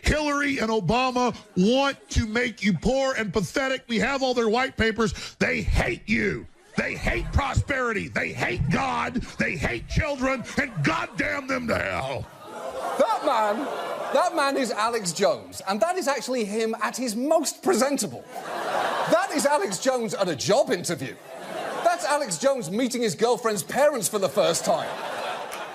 Hillary and Obama want to make you poor and pathetic. We have all their white papers. They hate you. They hate prosperity. They hate God. They hate children. And goddamn them to hell. That man is Alex Jones, and that is actually him at his most presentable. That is Alex Jones at a job interview. That's Alex Jones meeting his girlfriend's parents for the first time.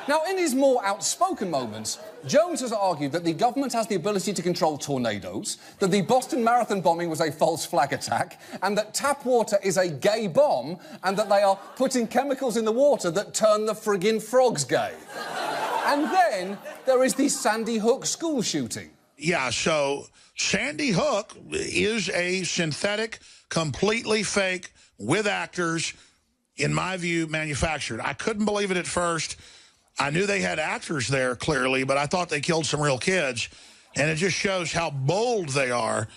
Now, in his more outspoken moments, Jones has argued that the government has the ability to control tornadoes, that the Boston Marathon bombing was a false flag attack, and that tap water is a gay bomb, and that they are putting chemicals in the water that turn the friggin' frogs gay. And then there is the Sandy Hook school shooting. Yeah, so Sandy Hook is a synthetic, completely fake, with actors, in my view, manufactured. I couldn't believe it at first. I knew they had actors there, clearly, but I thought they killed some real kids. And it just shows how bold they are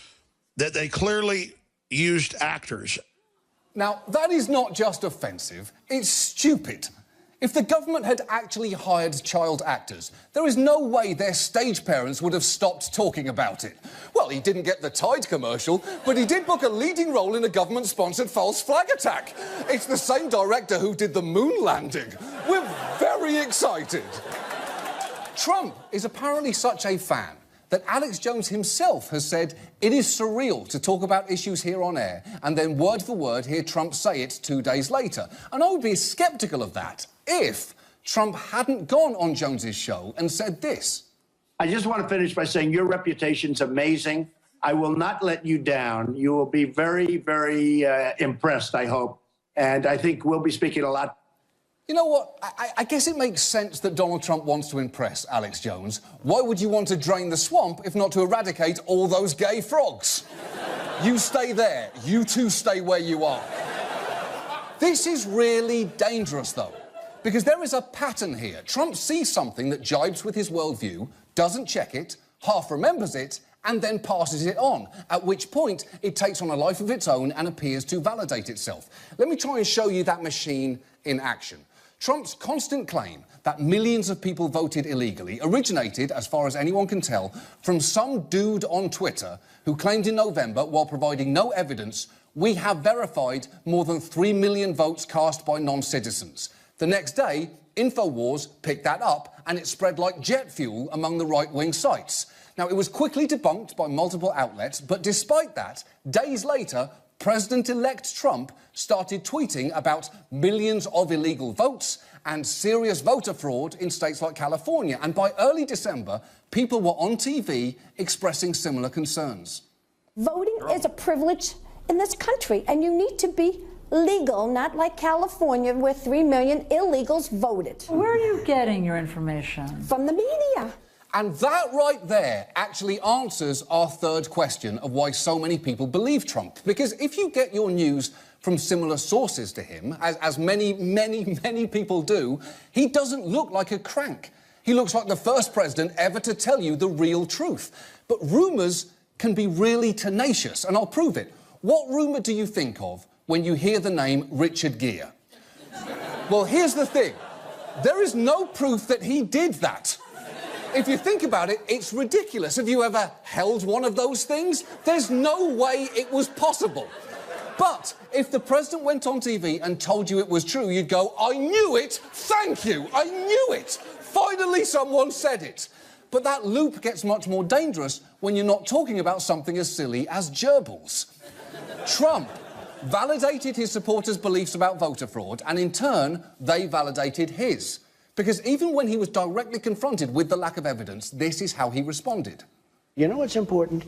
that they clearly used actors. Now, that is not just offensive, it's stupid. If the government had actually hired child actors, there is no way their stage parents would have stopped talking about it. Well, he didn't get the Tide commercial, but he did book a leading role in a government-sponsored false flag attack. It's the same director who did the moon landing. We're very excited. Trump is apparently such a fan that Alex Jones himself has said it is surreal to talk about issues here on air and then word for word hear Trump say it 2 days later. And I would be sceptical of that if Trump hadn't gone on Jones's show and said this. I just want to finish by saying your reputation's amazing. I will not let you down. You will be very, very impressed, I hope. And I think we'll be speaking a lot. You know what? I guess it makes sense that Donald Trump wants to impress Alex Jones. Why would you want to drain the swamp if not to eradicate all those gay frogs? You stay there. You two stay where you are. This is really dangerous, though, because there is a pattern here. Trump sees something that jibes with his worldview, doesn't check it, half remembers it, and then passes it on, at which point it takes on a life of its own and appears to validate itself. Let me try and show you that machine in action. Trump's constant claim that millions of people voted illegally originated, as far as anyone can tell, from some dude on Twitter who claimed in November, while providing no evidence, we have verified more than 3 million votes cast by non-citizens. The next day, InfoWars picked that up and it spread like jet fuel among the right-wing sites. Now, it was quickly debunked by multiple outlets, but despite that, days later, President-elect Trump started tweeting about millions of illegal votes and serious voter fraud in states like California. And by early December, people were on TV expressing similar concerns. Voting is a privilege in this country, and you need to be legal, not like California, where 3 million illegals voted. Where are you getting your information? From the media. And that right there actually answers our third question of why so many people believe Trump. Because if you get your news from similar sources to him, as many people do, he doesn't look like a crank. He looks like the first president ever to tell you the real truth. But rumours can be really tenacious, and I'll prove it. What rumour do you think of when you hear the name Richard Gere? Well, here's the thing. There is no proof that he did that. If you think about it, it's ridiculous. Have you ever held one of those things? There's no way it was possible. But if the president went on TV and told you it was true, you'd go, I knew it, thank you, I knew it. Finally someone said it. But that loop gets much more dangerous when you're not talking about something as silly as gerbils. Trump validated his supporters' beliefs about voter fraud, and in turn, they validated his. Because even when he was directly confronted with the lack of evidence, this is how he responded. You know what's important?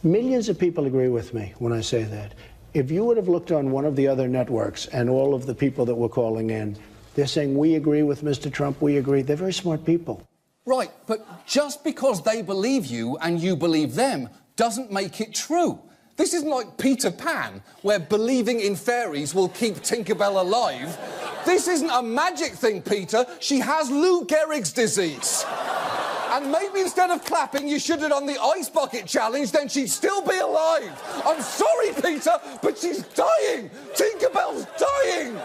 Millions of people agree with me when I say that. If you would have looked on one of the other networks and all of the people that were calling in, they're saying, we agree with Mr. Trump, we agree. They're very smart people. Right, but just because they believe you and you believe them doesn't make it true. This isn't like Peter Pan, where believing in fairies will keep Tinkerbell alive. This isn't a magic thing, Peter. She has Lou Gehrig's disease. And maybe instead of clapping, you should have done the ice bucket challenge, then she'd still be alive. I'm sorry, Peter, but she's dying. Tinkerbell's dying.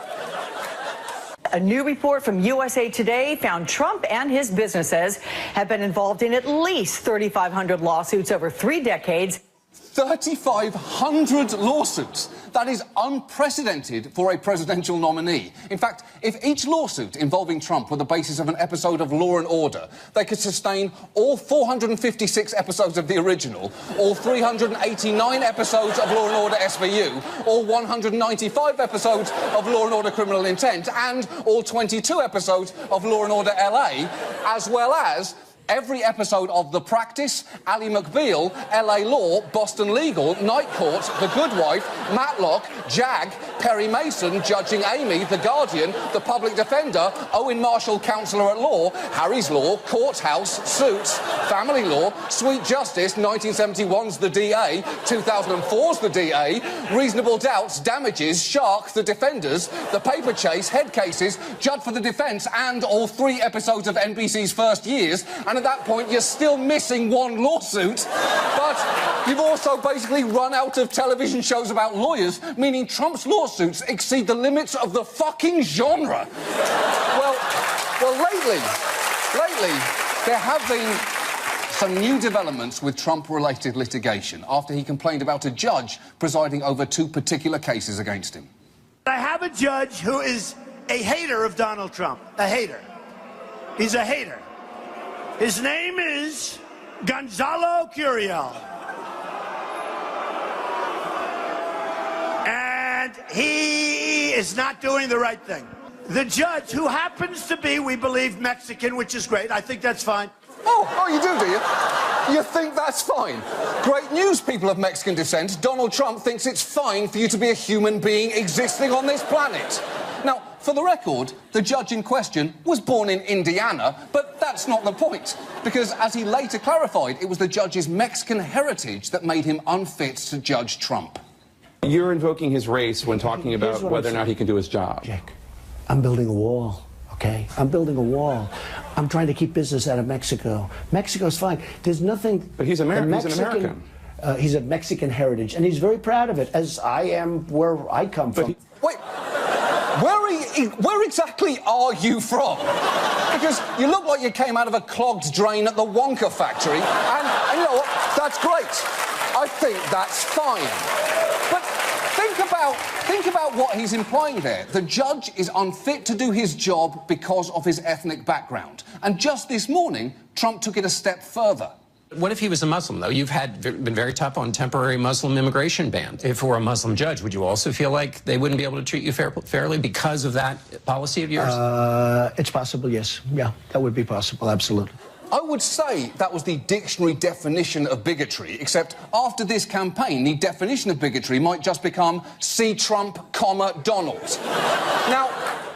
A new report from USA Today found Trump and his businesses have been involved in at least 3,500 lawsuits over 3 decades. 3,500 lawsuits. That is unprecedented for a presidential nominee. In fact, if each lawsuit involving Trump were the basis of an episode of Law and Order, they could sustain all 456 episodes of the original, all 389 episodes of Law and Order SVU, all 195 episodes of Law and Order Criminal Intent, and all 22 episodes of Law and Order LA, as well as every episode of The Practice, Ally McBeal, LA Law, Boston Legal, Night Court, The Good Wife, Matlock, Jag, Perry Mason, Judging Amy, The Guardian, The Public Defender, Owen Marshall, Counselor at Law, Harry's Law, Courthouse, Suits, Family Law, Sweet Justice, 1971's The DA, 2004's The DA, Reasonable Doubts, Damages, Shark, The Defenders, The Paper Chase, Head Cases, Judge for the Defence, and all 3 episodes of NBC's First Years. And at that point, you're still missing 1 lawsuit. But you've also basically run out of television shows about lawyers, meaning Trump's lawsuits exceed the limits of the fucking genre. Well, lately, there have been some new developments with Trump-related litigation after he complained about a judge presiding over 2 particular cases against him. I have a judge who is a hater of Donald Trump. A hater. He's a hater. His name is Gonzalo Curiel. And he is not doing the right thing. The judge, who happens to be, we believe, Mexican, which is great. I think that's fine. Oh, you do you? You think that's fine? Great news, people of Mexican descent. Donald Trump thinks it's fine for you to be a human being existing on this planet. Now, for the record, the judge in question was born in Indiana, but that's not the point, because as he later clarified, it was the judge's Mexican heritage that made him unfit to judge Trump. You're invoking his race when talking about whether or not he can do his job. Jake, I'm building a wall, okay? I'm building a wall. I'm trying to keep business out of Mexico. Mexico's fine. There's nothing... But he's American. He's an American. He's of Mexican heritage, and he's very proud of it, as I am where I come from. Wait, where exactly are you from? Because you look like you came out of a clogged drain at the Wonka factory, and you know what? That's great. I think that's fine. But think about what he's implying there. The judge is unfit to do his job because of his ethnic background. And just this morning, Trump took it a step further. What if he was a Muslim, though? You've been very tough on temporary Muslim immigration bans. If it were a Muslim judge, would you also feel like they wouldn't be able to treat you fairly because of that policy of yours? It's possible, yes. Yeah, that would be possible, absolutely. I would say that was the dictionary definition of bigotry, except after this campaign, the definition of bigotry might just become see Trump, Donald. Now,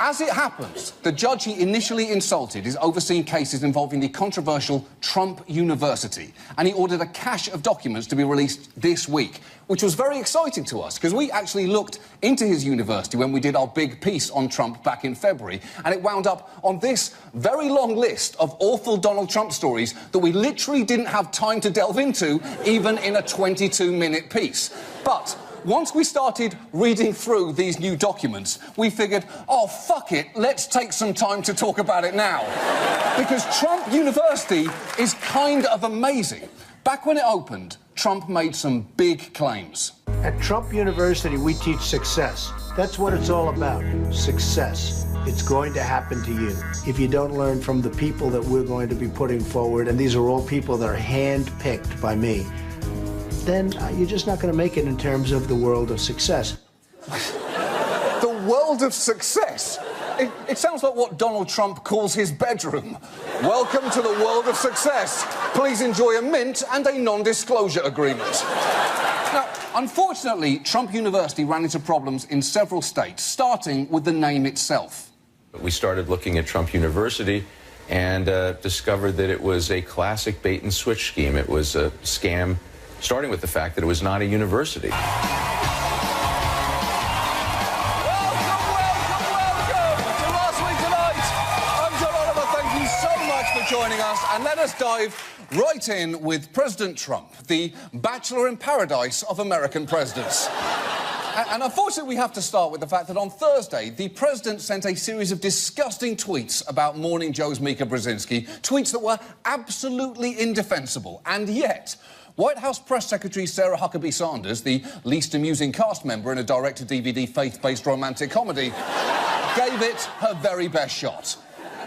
as it happens, the judge he initially insulted is overseeing cases involving the controversial Trump University, and he ordered a cache of documents to be released this week, which was very exciting to us, because we actually looked into his university when we did our big piece on Trump back in February, and it wound up on this very long list of awful Donald Trump stories that we literally didn't have time to delve into, even in a 22-minute piece. But once we started reading through these new documents, we figured, oh, fuck it, let's take some time to talk about it now. Because Trump University is kind of amazing. Back when it opened, Trump made some big claims. At Trump University, we teach success. That's what it's all about, success. It's going to happen to you if you don't learn from the people that we're going to be putting forward, and these are all people that are hand-picked by me, then you're just not going to make it in terms of the world of success. The world of success? It sounds like what Donald Trump calls his bedroom. Welcome to the world of success. Please enjoy a mint and a non-disclosure agreement. Now, unfortunately, Trump University ran into problems in several states, starting with the name itself. We started looking at Trump University and discovered that it was a classic bait-and-switch scheme. It was a scam, starting with the fact that it was not a university. Joining us, and let us dive right in with President Trump, the bachelor in paradise of American presidents. And unfortunately, we have to start with the fact that on Thursday, the president sent a series of disgusting tweets about Morning Joe's Mika Brzezinski, tweets that were absolutely indefensible. And yet, White House Press Secretary Sarah Huckabee Sanders, the least amusing cast member in a direct-to-DVD faith-based romantic comedy, gave it her very best shot.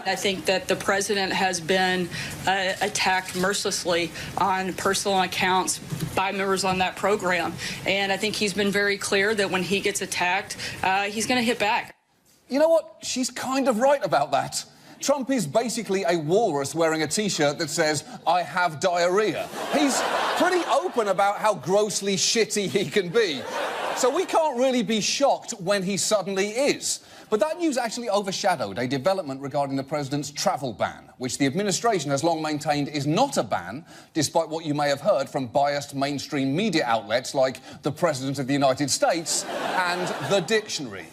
I think that the president has been attacked mercilessly on personal accounts by members on that program. And I think he's been very clear that when he gets attacked, he's going to hit back. You know what? She's kind of right about that. Trump is basically a walrus wearing a T-shirt that says, "I have diarrhea." He's pretty open about how grossly shitty he can be. So we can't really be shocked when he suddenly is. But that news actually overshadowed a development regarding the president's travel ban, which the administration has long maintained is not a ban, despite what you may have heard from biased mainstream media outlets like the President of the United States and The Dictionary.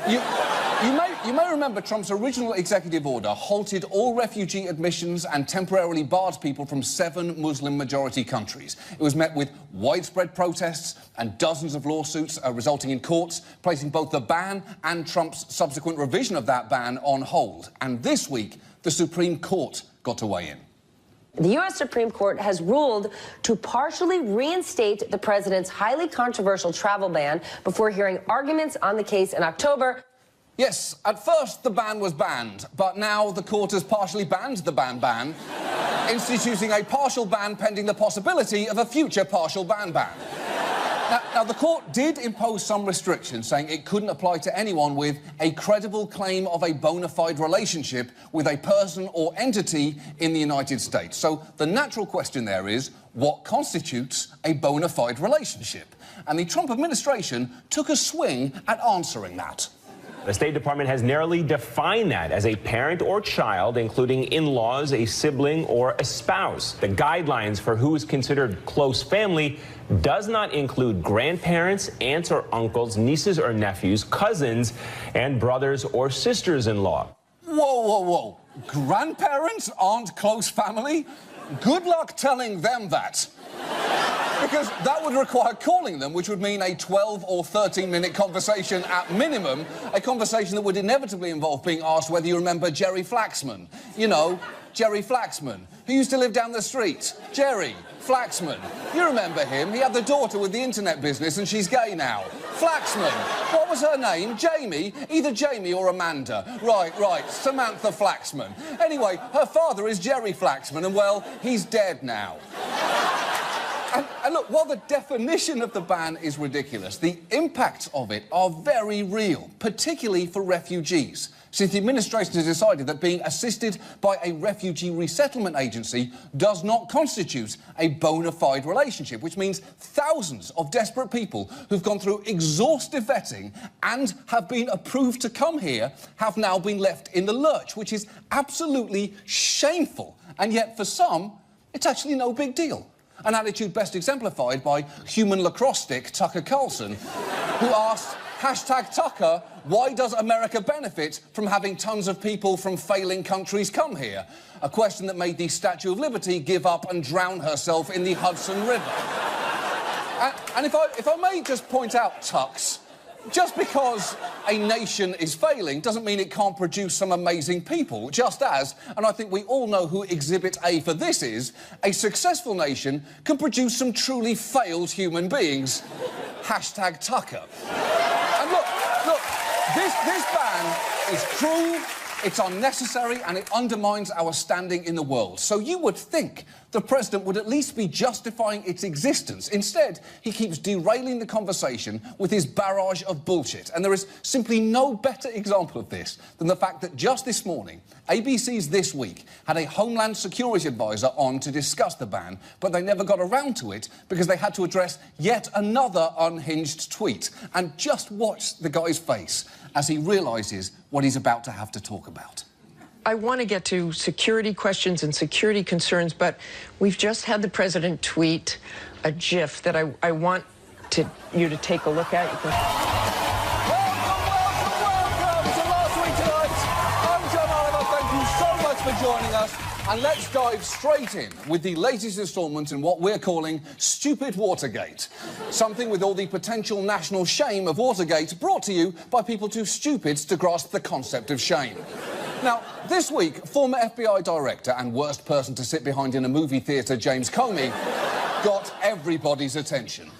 You may remember Trump's original executive order halted all refugee admissions and temporarily barred people from 7 Muslim-majority countries. It was met with widespread protests and dozens of lawsuits resulting in courts placing both the ban and Trump's subsequent revision of that ban on hold. And this week, the Supreme Court got to weigh in. The U.S. Supreme Court has ruled to partially reinstate the president's highly controversial travel ban before hearing arguments on the case in October. Yes, at first the ban was banned, but now the court has partially banned the ban, instituting a partial ban pending the possibility of a future partial ban. Now, the court did impose some restrictions, saying it couldn't apply to anyone with a credible claim of a bona fide relationship with a person or entity in the United States. So the natural question there is, what constitutes a bona fide relationship? And the Trump administration took a swing at answering that. The State Department has narrowly defined that as a parent or child, including in-laws, a sibling, or a spouse. The guidelines for who is considered close family does not include grandparents, aunts or uncles, nieces or nephews, cousins, and brothers or sisters-in-law. Whoa, whoa, whoa. Grandparents aren't close family? Good luck telling them that. Because that would require calling them, which would mean a 12 or 13-minute conversation at minimum, a conversation that would inevitably involve being asked whether you remember Jerry Flaxman. You know, Jerry Flaxman, who used to live down the street. Jerry Flaxman. You remember him. He had the daughter with the internet business and she's gay now. Flaxman. What was her name? Jamie? Either Jamie or Amanda. Right. Samantha Flaxman. Anyway, her father is Jerry Flaxman and, well, he's dead now. And look, while the definition of the ban is ridiculous, the impacts of it are very real, particularly for refugees, since the administration has decided that being assisted by a refugee resettlement agency does not constitute a bona fide relationship, which means thousands of desperate people who've gone through exhaustive vetting and have been approved to come here have now been left in the lurch, which is absolutely shameful. And yet, for some, it's actually no big deal. An attitude best exemplified by human lacrosse stick Tucker Carlson, who asked, #Tucker, why does America benefit from having tons of people from failing countries come here? A question that made the Statue of Liberty give up and drown herself in the Hudson River. And if I may just point out, Tux, just because a nation is failing doesn't mean it can't produce some amazing people, just as, and I think we all know who Exhibit A for this is, a successful nation can produce some truly failed human beings. #Tucker. And look, this ban is cruel, it's unnecessary, and it undermines our standing in the world. So you would think the president would at least be justifying its existence. Instead, he keeps derailing the conversation with his barrage of bullshit. And there is simply no better example of this than the fact that just this morning, ABC's This Week had a Homeland Security advisor on to discuss the ban, but they never got around to it because they had to address yet another unhinged tweet. And just watch the guy's face as he realises what he's about to have to talk about. I want to get to security questions and security concerns, but we've just had the president tweet a GIF that I want you to take a look at. Welcome to Last Week Tonight. I'm John Oliver. Thank you so much for joining us. And let's dive straight in with the latest instalment in what we're calling Stupid Watergate. Something with all the potential national shame of Watergate brought to you by people too stupid to grasp the concept of shame. Now, this week, former FBI director and worst person to sit behind in a movie theatre, James Comey, got everybody's attention.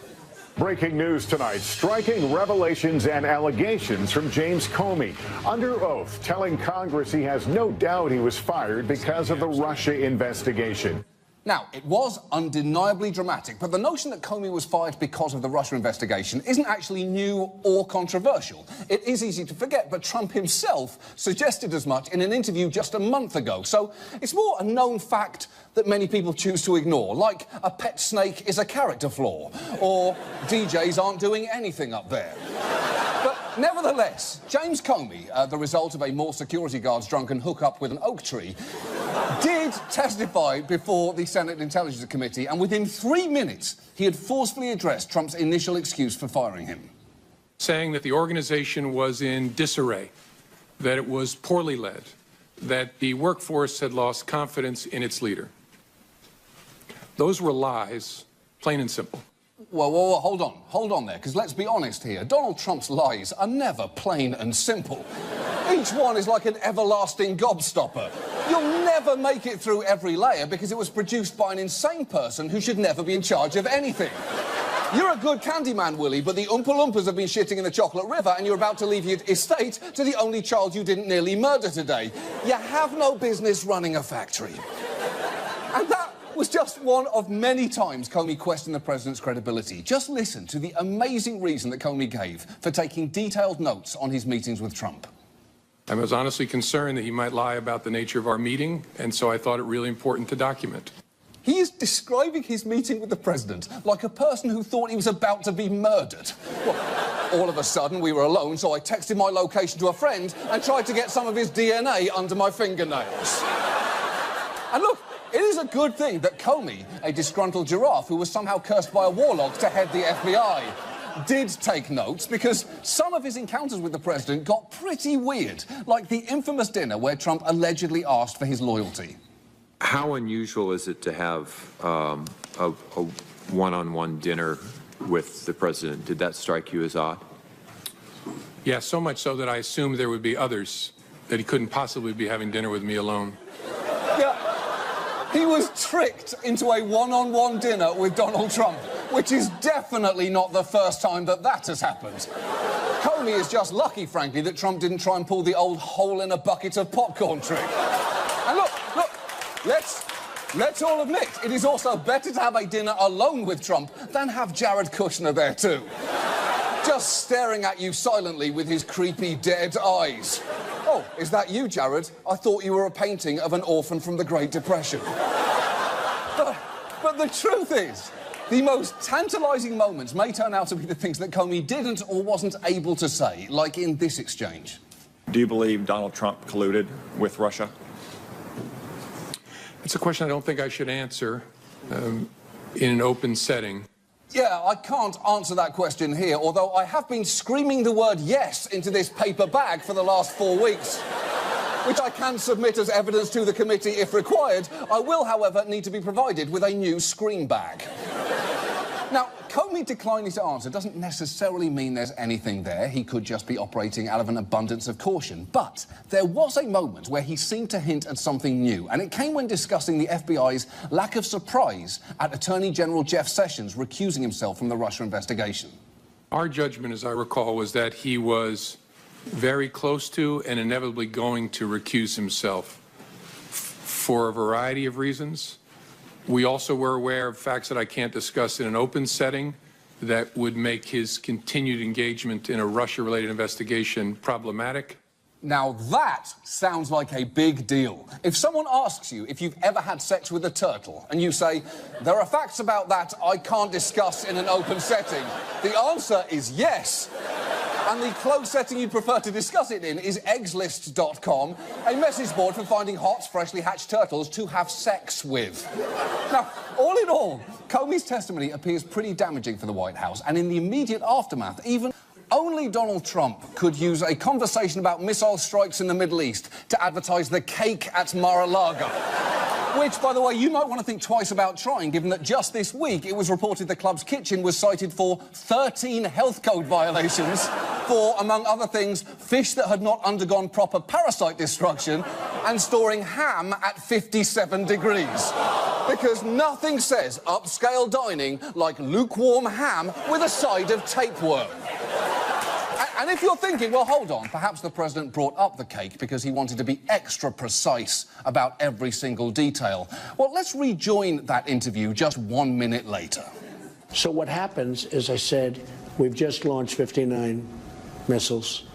Breaking news tonight, striking revelations and allegations from James Comey. Under oath, telling Congress he has no doubt he was fired because of the Russia investigation. Now, it was undeniably dramatic, but the notion that Comey was fired because of the Russia investigation isn't actually new or controversial. It is easy to forget, but Trump himself suggested as much in an interview just a month ago. So it's more a known fact that many people choose to ignore, like a pet snake is a character flaw, or DJs aren't doing anything up there. But nevertheless, James Comey, the result of a more security guard's drunken hookup with an oak tree, did testify before the Senate Intelligence Committee, and within 3 minutes, he had forcefully addressed Trump's initial excuse for firing him. Saying that the organization was in disarray, that it was poorly led, that the workforce had lost confidence in its leader. Those were lies, plain and simple. Well, hold on there, because let's be honest here. Donald Trump's lies are never plain and simple. Each one is like an everlasting gobstopper. You'll never make it through every layer because it was produced by an insane person who should never be in charge of anything. You're a good Candyman, Willie, but the Oompa Loompas have been shitting in the chocolate river and you're about to leave your estate to the only child you didn't nearly murder today. You have no business running a factory. And that was just one of many times Comey questioned the president's credibility. Just listen to the amazing reason that Comey gave for taking detailed notes on his meetings with Trump. I was honestly concerned that he might lie about the nature of our meeting, and so I thought it really important to document. He is describing his meeting with the president like a person who thought he was about to be murdered. Well, all of a sudden, we were alone, so I texted my location to a friend and tried to get some of his DNA under my fingernails. And look, it is a good thing that Comey, a disgruntled giraffe who was somehow cursed by a warlock to head the FBI, did take notes, because some of his encounters with the president got pretty weird, like the infamous dinner where Trump allegedly asked for his loyalty. How unusual is it to have a one-on-one dinner with the president? Did that strike you as odd? Yeah, so much so that I assumed there would be others, that he couldn't possibly be having dinner with me alone. Yeah, he was tricked into a one-on-one dinner with Donald Trump, which is definitely not the first time that that has happened. Comey is just lucky, frankly, that Trump didn't try and pull the old hole in a bucket of popcorn trick. And look, let's all admit, it is also better to have a dinner alone with Trump than have Jared Kushner there too. Just staring at you silently with his creepy dead eyes. Oh, is that you, Jared? I thought you were a painting of an orphan from the Great Depression. But the truth is, the most tantalising moments may turn out to be the things that Comey didn't or wasn't able to say, like in this exchange. Do you believe Donald Trump colluded with Russia? It's a question I don't think I should answer in an open setting. Yeah, I can't answer that question here, although I have been screaming the word yes into this paper bag for the last 4 weeks, which I can submit as evidence to the committee if required. I will, however, need to be provided with a new scream bag. Now, Comey declining to answer doesn't necessarily mean there's anything there. He could just be operating out of an abundance of caution. But there was a moment where he seemed to hint at something new, and it came when discussing the FBI's lack of surprise at Attorney General Jeff Sessions recusing himself from the Russia investigation. Our judgment, as I recall, was that he was very close to and inevitably going to recuse himself for a variety of reasons. We also were aware of facts that I can't discuss in an open setting that would make his continued engagement in a Russia-related investigation problematic. Now that sounds like a big deal. If someone asks you if you've ever had sex with a turtle and you say, there are facts about that I can't discuss in an open setting, the answer is yes. And the closed setting you'd prefer to discuss it in is eggslist.com, a message board for finding hot, freshly hatched turtles to have sex with. Now, all in all, Comey's testimony appears pretty damaging for the White House, and in the immediate aftermath, even only Donald Trump could use a conversation about missile strikes in the Middle East to advertise the cake at Mar-a-Lago. Which, by the way, you might want to think twice about trying, given that just this week it was reported the club's kitchen was cited for 13 health code violations for, among other things, fish that had not undergone proper parasite destruction and storing ham at 57 degrees. Because nothing says upscale dining like lukewarm ham with a side of tapeworm. And if you're thinking, well, hold on, perhaps the president brought up the cake because he wanted to be extra precise about every single detail. Well, let's rejoin that interview just 1 minute later. So what happens, as I said, we've just launched 59 missiles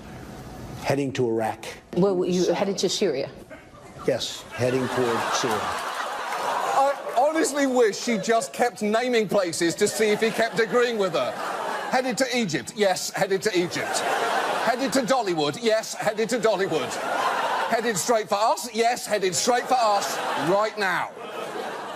heading to Iraq. Well, you headed to Syria? Yes, heading toward Syria. I honestly wish she just kept naming places to see if he kept agreeing with her. Headed to Egypt, yes, headed to Egypt. Headed to Dollywood, yes, headed to Dollywood. Headed straight for us, yes, headed straight for us, right now.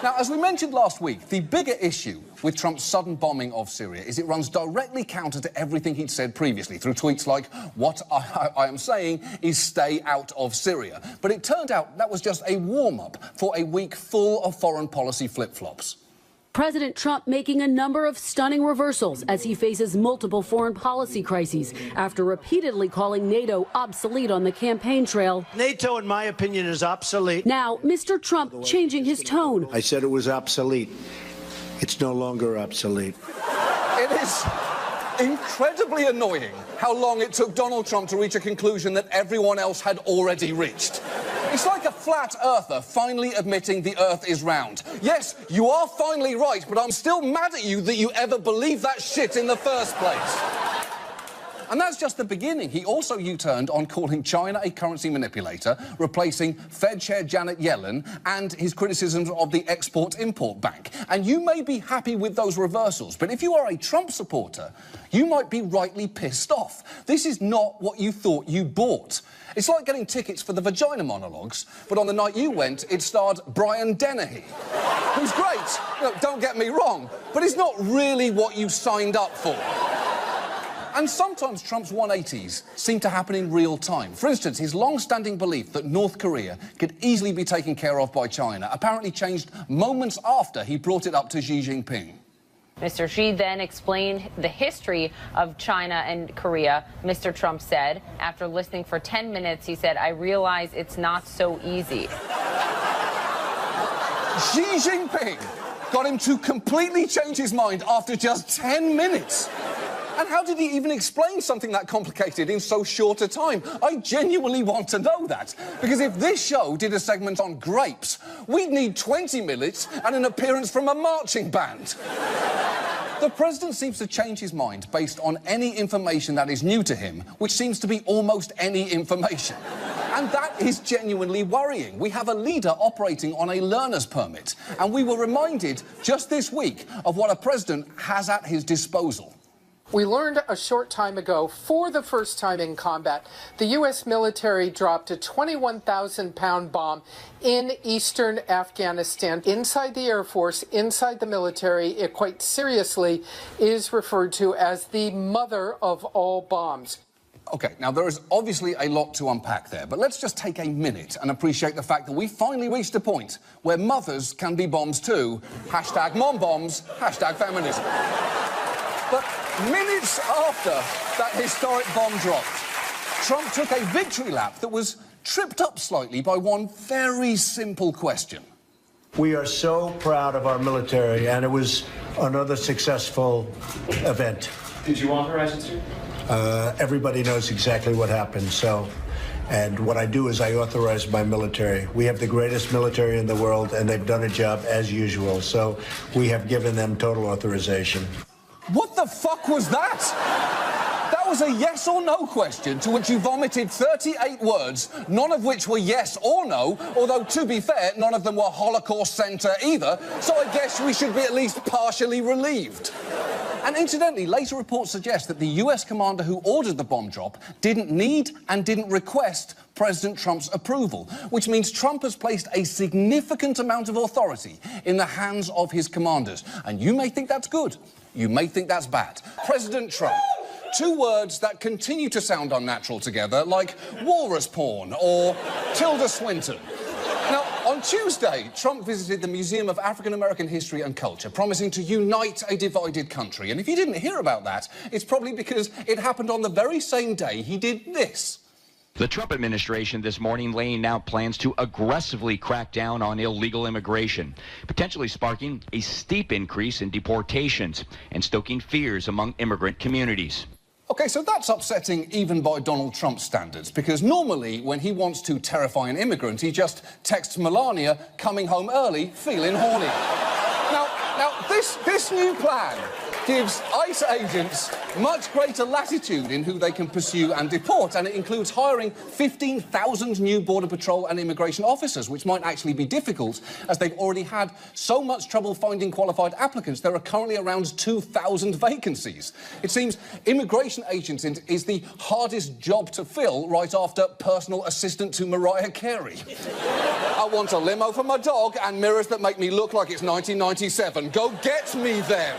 Now, as we mentioned last week, the bigger issue with Trump's sudden bombing of Syria is it runs directly counter to everything he'd said previously through tweets like, what I am saying is stay out of Syria. But it turned out that was just a warm-up for a week full of foreign policy flip-flops. President Trump making a number of stunning reversals as he faces multiple foreign policy crises after repeatedly calling NATO obsolete on the campaign trail. NATO, in my opinion, is obsolete. Now, Mr. Trump changing his tone. I said it was obsolete. It's no longer obsolete. It is incredibly annoying how long it took Donald Trump to reach a conclusion that everyone else had already reached. It's like a flat earther finally admitting the earth is round. Yes, you are finally right, but I'm still mad at you that you ever believed that shit in the first place. And that's just the beginning. He also U-turned on calling China a currency manipulator, replacing Fed Chair Janet Yellen, and his criticisms of the Export-Import Bank. And you may be happy with those reversals, but if you are a Trump supporter, you might be rightly pissed off. This is not what you thought you bought. It's like getting tickets for the vagina monologues, but on the night you went, it starred Brian Dennehy, who's great. You know, don't get me wrong, but it's not really what you signed up for. And sometimes Trump's 180s seem to happen in real time. For instance, his long-standing belief that North Korea could easily be taken care of by China apparently changed moments after he brought it up to Xi Jinping. Mr. Xi then explained the history of China and Korea. Mr. Trump said, after listening for 10 minutes, he said, I realize it's not so easy. Xi Jinping got him to completely change his mind after just 10 minutes. And how did he even explain something that complicated in so short a time? I genuinely want to know that. Because if this show did a segment on grapes, we'd need 20 minutes and an appearance from a marching band. The president seems to change his mind based on any information that is new to him, which seems to be almost any information. And that is genuinely worrying. We have a leader operating on a learner's permit, and we were reminded just this week of what a president has at his disposal. We learned a short time ago, for the first time in combat, the U.S. military dropped a 21,000-pound bomb in eastern Afghanistan. Inside the Air Force, inside the military, it quite seriously is referred to as the mother of all bombs. OK, now there is obviously a lot to unpack there, but let's just take a minute and appreciate the fact that we finally reached a point where mothers can be bombs too. Hashtag mom bombs, hashtag feminism. But minutes after that historic bomb dropped, Trump took a victory lap that was tripped up slightly by one very simple question. We are so proud of our military, and it was another successful event. Did you authorize it, sir? Everybody knows exactly what happened, and what I do is I authorize my military. We have the greatest military in the world, and they've done a job as usual, so we have given them total authorization. What the fuck was that? That was a yes or no question to which you vomited 38 words, none of which were yes or no, although, to be fair, none of them were Holocaust Center either, so I guess we should be at least partially relieved. And incidentally, later reports suggest that the US commander who ordered the bomb drop didn't need and didn't request President Trump's approval, which means Trump has placed a significant amount of authority in the hands of his commanders. And you may think that's good. You may think that's bad. President Trump. Two words that continue to sound unnatural together, like walrus porn or Tilda Swinton. Now, On Tuesday, Trump visited the Museum of African American History and Culture, promising to unite a divided country. And if you didn't hear about that, it's probably because it happened on the very same day he did this. The Trump administration this morning laying out plans to aggressively crack down on illegal immigration, potentially sparking a steep increase in deportations and stoking fears among immigrant communities. OK, so that's upsetting even by Donald Trump's standards, because normally when he wants to terrify an immigrant, he just texts Melania, coming home early, feeling horny. Now, this new plan gives ICE agents much greater latitude in who they can pursue and deport, and it includes hiring 15,000 new Border Patrol and immigration officers, which might actually be difficult, as they've already had so much trouble finding qualified applicants. There are currently around 2,000 vacancies. It seems immigration agent is the hardest job to fill, right after personal assistant to Mariah Carey. I want a limo for my dog and mirrors that make me look like it's 1997. Go get me them.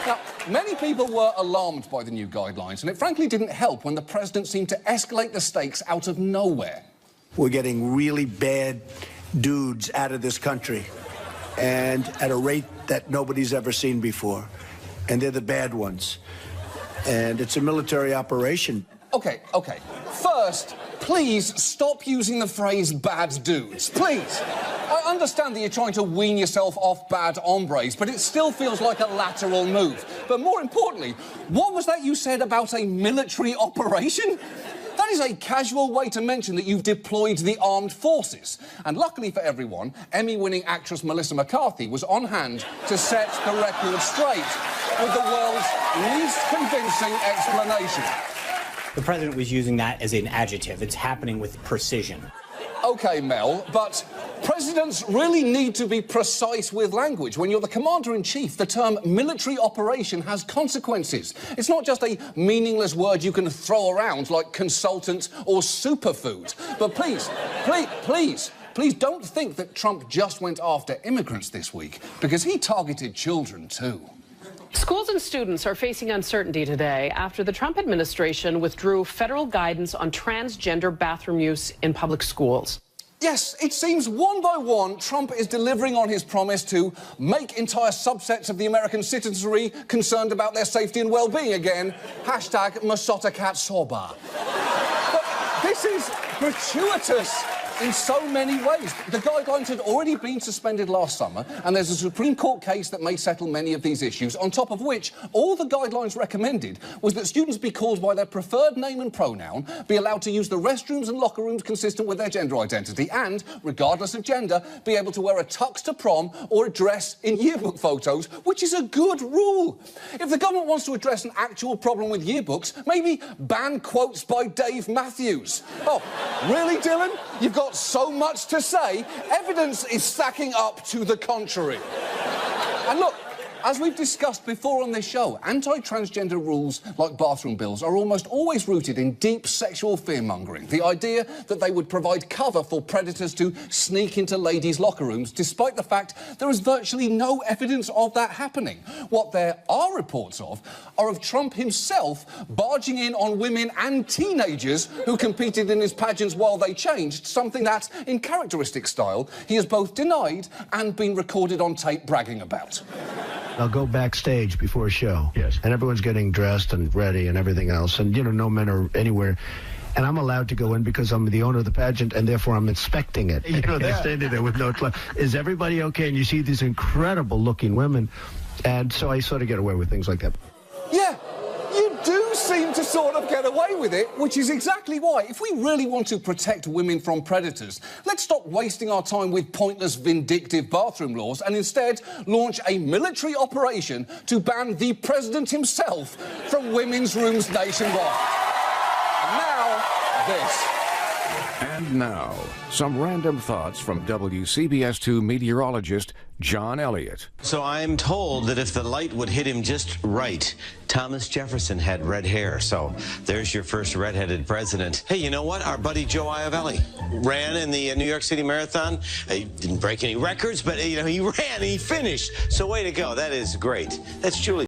Now, many people were alarmed by the new guidelines, and it frankly didn't help when the president seemed to escalate the stakes out of nowhere. We're getting really bad dudes out of this country, and at a rate that nobody's ever seen before. And they're the bad ones. And it's a military operation. OK. First, please stop using the phrase bad dudes. Please. I understand that you're trying to wean yourself off bad hombres, but it still feels like a lateral move. But more importantly, what was that you said about a military operation? That is a casual way to mention that you've deployed the armed forces. And luckily for everyone, Emmy-winning actress Melissa McCarthy was on hand to set the record straight with the world's least convincing explanation. The president was using that as an adjective. It's happening with precision. OK, Mel, but presidents really need to be precise with language. When you're the commander-in-chief, the term military operation has consequences. It's not just a meaningless word you can throw around like consultant or superfood. But please don't think that Trump just went after immigrants this week, because he targeted children too. Schools and students are facing uncertainty today after the Trump administration withdrew federal guidance on transgender bathroom use in public schools. Yes, it seems one by one Trump is delivering on his promise to make entire subsets of the American citizenry concerned about their safety and well-being again. Hashtag Masota Cat Soba. But this is gratuitous in so many ways. The guidelines had already been suspended last summer, and there's a Supreme Court case that may settle many of these issues, on top of which all the guidelines recommended was that students be called by their preferred name and pronoun, be allowed to use the restrooms and locker rooms consistent with their gender identity, and, regardless of gender, be able to wear a tux to prom or a dress in yearbook photos, which is a good rule. If the government wants to address an actual problem with yearbooks, maybe ban quotes by Dave Matthews. Oh, really, Dylan? You've got so much to say, evidence is stacking up to the contrary. And look, as we've discussed before on this show, anti-transgender rules like bathroom bills are almost always rooted in deep sexual fear-mongering. The idea that they would provide cover for predators to sneak into ladies' locker rooms, despite the fact there is virtually no evidence of that happening. What there are reports of are of Trump himself barging in on women and teenagers who competed in his pageants while they changed, something that, in characteristic style, he has both denied and been recorded on tape bragging about. I'll go backstage before a show. Yes. And everyone's getting dressed and ready and everything else. And, you know, no men are anywhere. And I'm allowed to go in because I'm the owner of the pageant, and therefore I'm inspecting it. You know, they're standing there with no clue. Is everybody okay? And you see these incredible-looking women. And so I sort of get away with things like that. Yeah, you do seem to sort of get away with it, which is exactly why, if we really want to protect women from predators, let's stop wasting our time with pointless, vindictive bathroom laws and instead launch a military operation to ban the president himself from women's rooms nationwide. And now, this. And now, some random thoughts from WCBS2 meteorologist John Elliott. So I'm told that if the light would hit him just right, Thomas Jefferson had red hair. So there's your first redheaded president. Hey, you know what? Our buddy Joe Iavelli ran in the New York City Marathon. He didn't break any records, but, you know, he ran and he finished. So way to go. That is great. That's truly